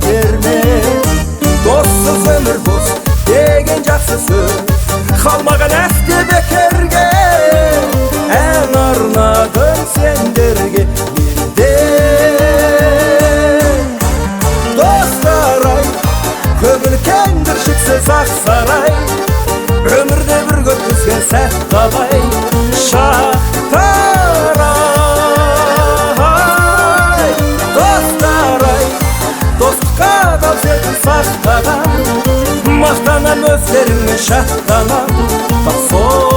берме. Доссыз өмір бос деген жақсы сөз қалмаған әсте бекерге. Ән арнадым сендерге елден. Достар-ай, көңіл кең кіршіксіз ақ сарай, өмірде бір өткізген сәт талай. Шақтар-ай, достар-ай, достыққа адал сертін сақтаған, мақтанам өздеріңе шаттанам. Бақ солай.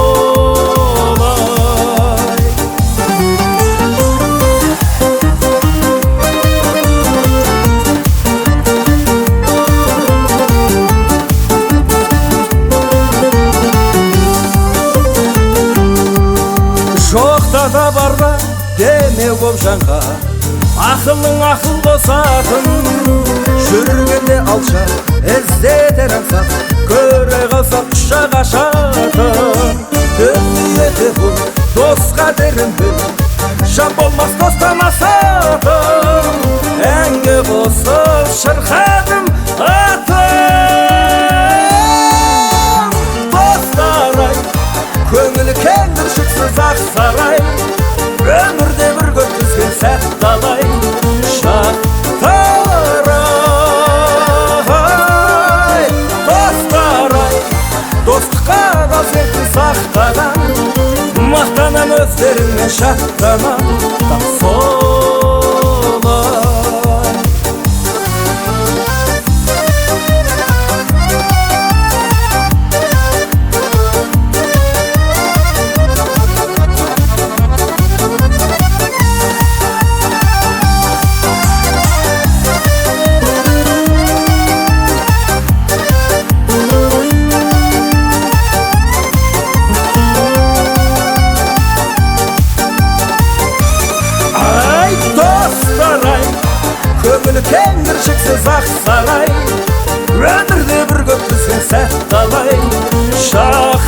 Жоқта да барда демеу боп жанға, ақылың ақыл қосатын. Жүргенде алшақ іздетер аңсақ, көре қалсақ құшақ ашатын. Дүниеде бұл досқа дерін біл, жан болмас достамасатын. Әнге қосып шырқадым атын. Достар-ай, көңілі кең кіршіксіз ақ сарай, өмірде бір өткізген сәт талай. Шақтар-ай, достар-ай, достыққа адал сертін сақтаған, мақтанам өздеріңе шаттанам. Тап солай. Көңілі кең кіршіксіз ақ сарай, өмірде бір өткізген сәт талай. Шақтар-ай,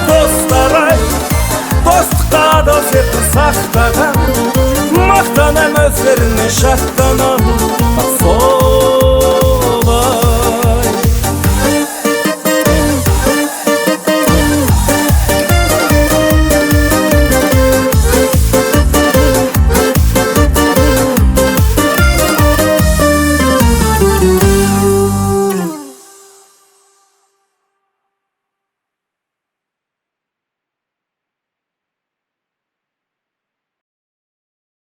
достар-ай, достыққа адал сертін сақтаған, мақтанам өздеріңе шаттанам.